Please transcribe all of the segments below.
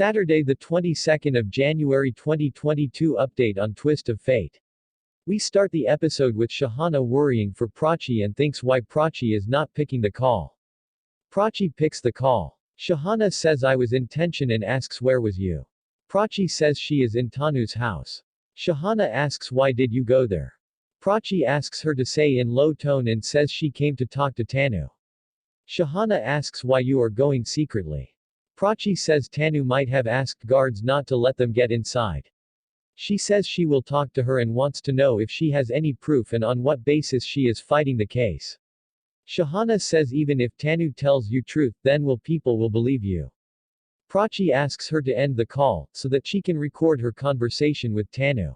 Saturday, the 22nd of January 2022 update on Twist of Fate. We start the episode with Shahana worrying for Prachi and thinks why Prachi is not picking the call. Prachi picks the call. Shahana says I was in tension and asks where was you. Prachi says she is in Tanu's house. Shahana asks why did you go there. Prachi asks her to say in low tone and says she came to talk to Tanu. Shahana asks why you are going secretly. Prachi says Tanu might have asked guards not to let them get inside. She says she will talk to her and wants to know if she has any proof and on what basis she is fighting the case. Shahana says even if Tanu tells you truth, then people will believe you. Prachi asks her to end the call, so that she can record her conversation with Tanu.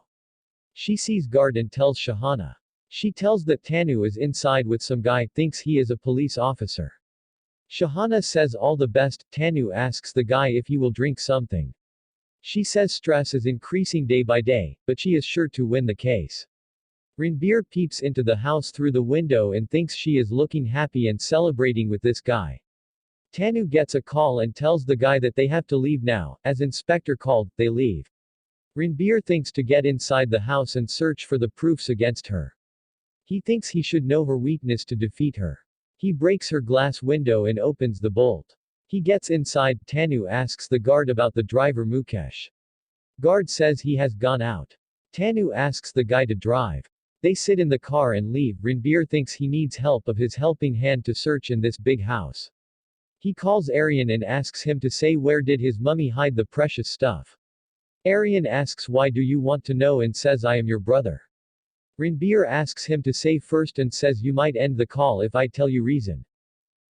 She sees guard and tells Shahana. She tells that Tanu is inside with some guy, thinks he is a police officer. Shahana says all the best. Tanu asks the guy if he will drink something. She says stress is increasing day by day, but she is sure to win the case. Ranbir peeps into the house through the window and thinks she is looking happy and celebrating with this guy. Tanu gets a call and tells the guy that they have to leave now. As Inspector called, they leave. Ranbir thinks to get inside the house and search for the proofs against her. He thinks he should know her weakness to defeat her. He breaks her glass window and opens the bolt. He gets inside. Tanu asks the guard about the driver Mukesh. Guard says he has gone out. Tanu asks the guy to drive. They sit in the car and leave. Ranbir thinks he needs help of his helping hand to search in this big house. He calls Aryan and asks him to say where did his mummy hide the precious stuff. Aryan asks why do you want to know and says I am your brother. Ranbir asks him to say first and says you might end the call if I tell you reason.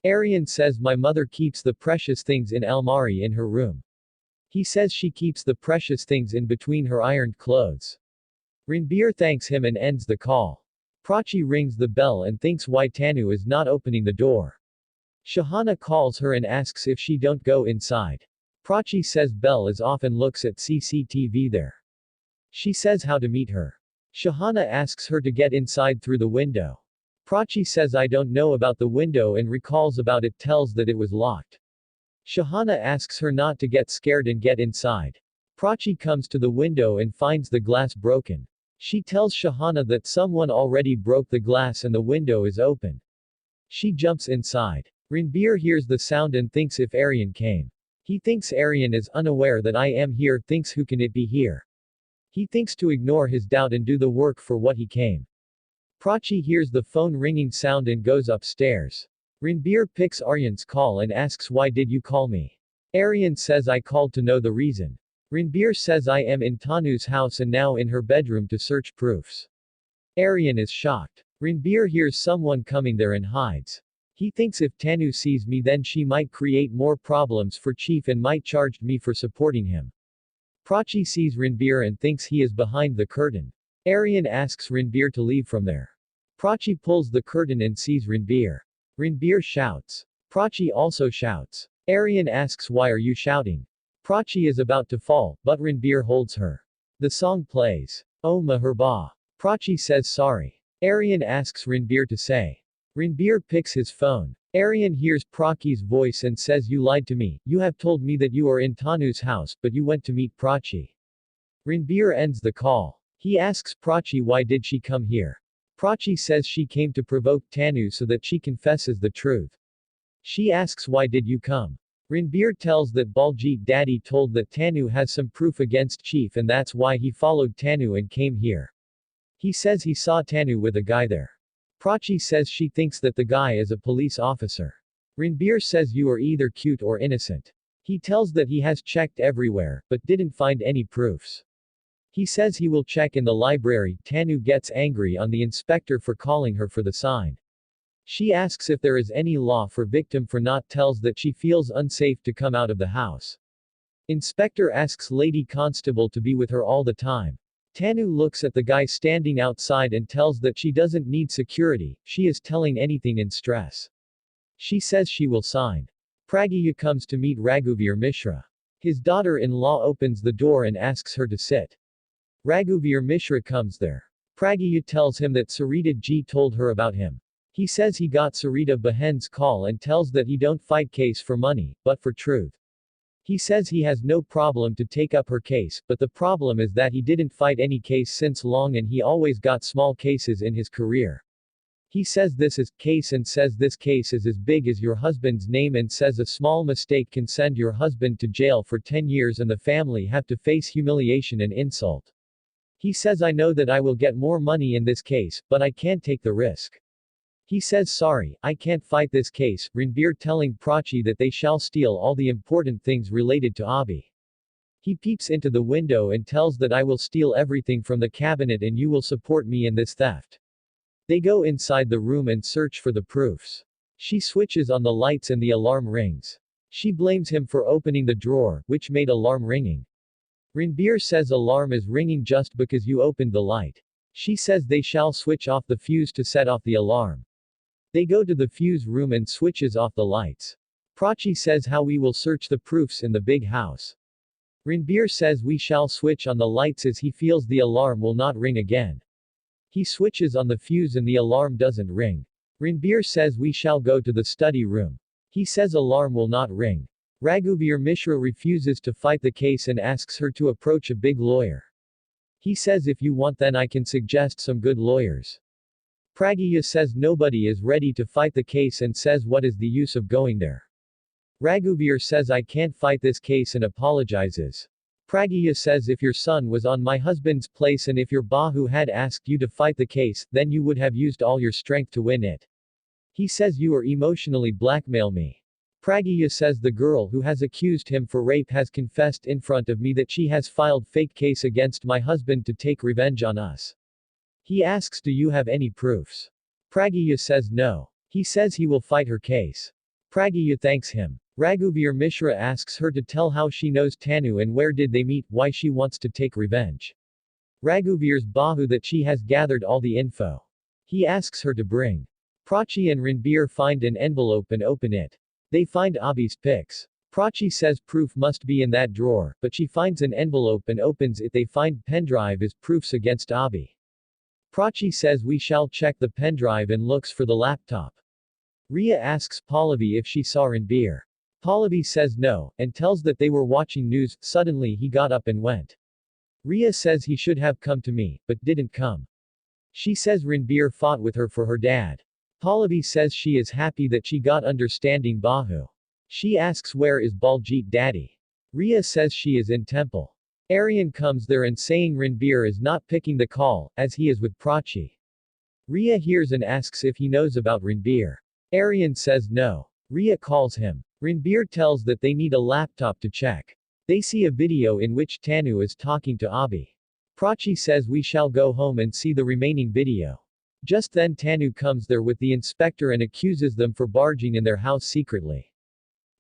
Aryan says my mother keeps the precious things in almari in her room. He says she keeps the precious things in between her ironed clothes. Ranbir thanks him and ends the call. Prachi rings the bell and thinks why Tanu is not opening the door. Shahana calls her and asks if she don't go inside. Prachi says Bell is off and looks at CCTV there. She says how to meet her. Shahana asks her to get inside through the window. Prachi says I don't know about the window and recalls about it, tells that it was locked. Shahana asks her not to get scared and get inside. Prachi comes to the window and finds the glass broken. She tells Shahana that someone already broke the glass and the window is open. She jumps inside. Ranbir hears the sound and thinks if Aryan came. He thinks Aryan is unaware that I am here, thinks who can it be here. He thinks to ignore his doubt and do the work for what he came. Prachi hears the phone ringing sound and goes upstairs. Ranbir picks Aryan's call and asks why did you call me? Aryan says I called to know the reason. Ranbir says I am in Tanu's house and now in her bedroom to search proofs. Aryan is shocked. Ranbir hears someone coming there and hides. He thinks if Tanu sees me then she might create more problems for Chief and might charge me for supporting him. Prachi sees Ranbir and thinks he is behind the curtain. Aryan asks Ranbir to leave from there. Prachi pulls the curtain and sees Ranbir. Ranbir shouts. Prachi also shouts. Aryan asks why are you shouting? Prachi is about to fall, but Ranbir holds her. The song plays. Oh Meherba. Prachi says sorry. Aryan asks Ranbir to say. Ranbir picks his phone. Aryan hears Prachi's voice and says you lied to me, you have told me that you are in Tanu's house but you went to meet Prachi. Ranbir ends the call. He asks Prachi why did she come here. Prachi says she came to provoke Tanu so that she confesses the truth. She asks why did you come. Ranbir tells that Baljit Daddy told that Tanu has some proof against Chief and that's why he followed Tanu and came here. He says he saw Tanu with a guy there. Prachi says she thinks that the guy is a police officer. Ranbir says you are either cute or innocent. He tells that he has checked everywhere, but didn't find any proofs. He says he will check in the library. Tanu gets angry on the inspector for calling her for the sign. She asks if there is any law for victim for not tells that she feels unsafe to come out of the house. Inspector asks Lady Constable to be with her all the time. Tanu looks at the guy standing outside and tells that she doesn't need security, she is telling anything in stress. She says she will sign. Pragya comes to meet Raghuvir Mishra. His daughter-in-law opens the door and asks her to sit. Raghuvir Mishra comes there. Pragya tells him that Sarita Ji told her about him. He says he got Sarita Behen's call and tells that he don't fight case for money, but for truth. He says he has no problem to take up her case, but the problem is that he didn't fight any case since long and he always got small cases in his career. He says this is case and says this case is as big as your husband's name and says a small mistake can send your husband to jail for 10 years and the family have to face humiliation and insult. He says I know that I will get more money in this case, but I can't take the risk. He says sorry, I can't fight this case, Ranbir telling Prachi that they shall steal all the important things related to Abhi. He peeps into the window and tells that I will steal everything from the cabinet and you will support me in this theft. They go inside the room and search for the proofs. She switches on the lights and the alarm rings. She blames him for opening the drawer, which made alarm ringing. Ranbir says alarm is ringing just because you opened the light. She says they shall switch off the fuse to set off the alarm. They go to the fuse room and switches off the lights. Prachi says how we will search the proofs in the big house. Ranbir says we shall switch on the lights as he feels the alarm will not ring again. He switches on the fuse and the alarm doesn't ring. Ranbir says we shall go to the study room. He says alarm will not ring. Raghuvir Mishra refuses to fight the case and asks her to approach a big lawyer. He says if you want then I can suggest some good lawyers. Pragya says nobody is ready to fight the case and says what is the use of going there. Raghuvir says I can't fight this case and apologizes. Pragya says if your son was on my husband's place and if your Bahu had asked you to fight the case, then you would have used all your strength to win it. He says you are emotionally blackmail me. Pragya says the girl who has accused him for rape has confessed in front of me that she has filed fake case against my husband to take revenge on us. He asks do you have any proofs? Pragya says no. He says he will fight her case. Pragya thanks him. Raghuvir Mishra asks her to tell how she knows Tanu and where did they meet, why she wants to take revenge. Raghuvir's Bahu that she has gathered all the info. He asks her to bring. Prachi and Ranbir find an envelope and open it. They find Abhi's pics. Prachi says proof must be in that drawer, but she finds an envelope and opens it. They find pendrive as proofs against Abhi. Prachi says we shall check the pendrive and looks for the laptop. Riya asks Pallavi if she saw Ranbir. Pallavi says no, and tells that they were watching news. Suddenly he got up and went. Riya says he should have come to me, but didn't come. She says Ranbir fought with her for her dad. Pallavi says she is happy that she got understanding Bahu. She asks where is Baljit daddy. Riya says she is in temple. Aryan comes there and saying Ranbir is not picking the call, as he is with Prachi. Riya hears and asks if he knows about Ranbir. Aryan says no. Riya calls him. Ranbir tells that they need a laptop to check. They see a video in which Tanu is talking to Abhi. Prachi says we shall go home and see the remaining video. Just then Tanu comes there with the inspector and accuses them for barging in their house secretly.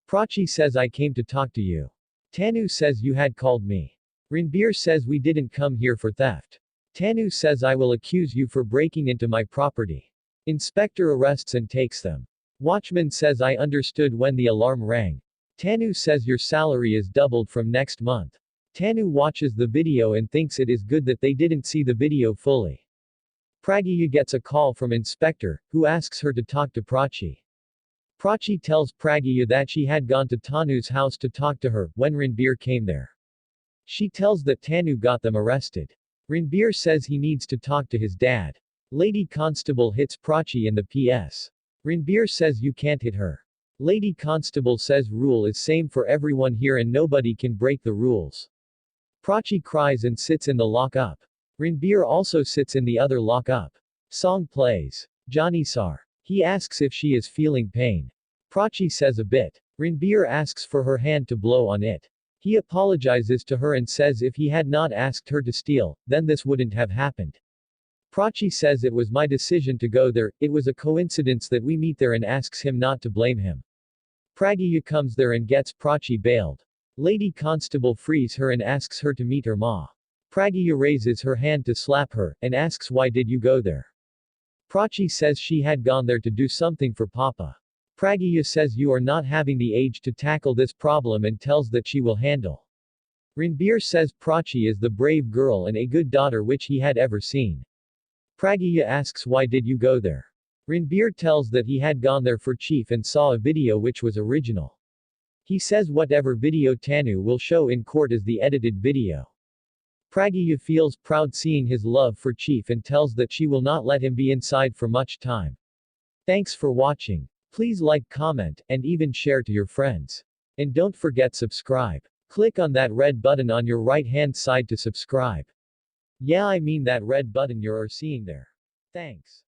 Prachi says I came to talk to you. Tanu says you had called me. Ranbir says we didn't come here for theft. Tanu says I will accuse you for breaking into my property. Inspector arrests and takes them. Watchman says I understood when the alarm rang. Tanu says your salary is doubled from next month. Tanu watches the video and thinks it is good that they didn't see the video fully. Pragya gets a call from Inspector, who asks her to talk to Prachi. Prachi tells Pragya that she had gone to Tanu's house to talk to her, when Ranbir came there. She tells that Tanu got them arrested. Ranbir says he needs to talk to his dad. Lady Constable hits Prachi in the PS. Ranbir says you can't hit her. Lady Constable says rule is same for everyone here and nobody can break the rules. Prachi cries and sits in the lock-up. Ranbir also sits in the other lock-up. Song plays. Janissar. He asks if she is feeling pain. Prachi says a bit. Ranbir asks for her hand to blow on it. He apologizes to her and says if he had not asked her to steal, then this wouldn't have happened. Prachi says it was my decision to go there, it was a coincidence that we meet there and asks him not to blame him. Pragya comes there and gets Prachi bailed. Lady Constable frees her and asks her to meet her ma. Pragya raises her hand to slap her, and asks why did you go there. Prachi says she had gone there to do something for Papa. Pragya says you are not having the age to tackle this problem and tells that she will handle. Ranbir says Prachi is the brave girl and a good daughter which he had ever seen. Pragya asks why did you go there. Ranbir tells that he had gone there for chief and saw a video which was original. He says whatever video Tanu will show in court is the edited video. Pragya feels proud seeing his love for Chief and tells that she will not let him be inside for much time. Thanks for watching. Please like, comment, and even share to your friends. And don't forget subscribe. Click on that red button on your right hand side to subscribe. Yeah, I mean that red button you're seeing there. Thanks.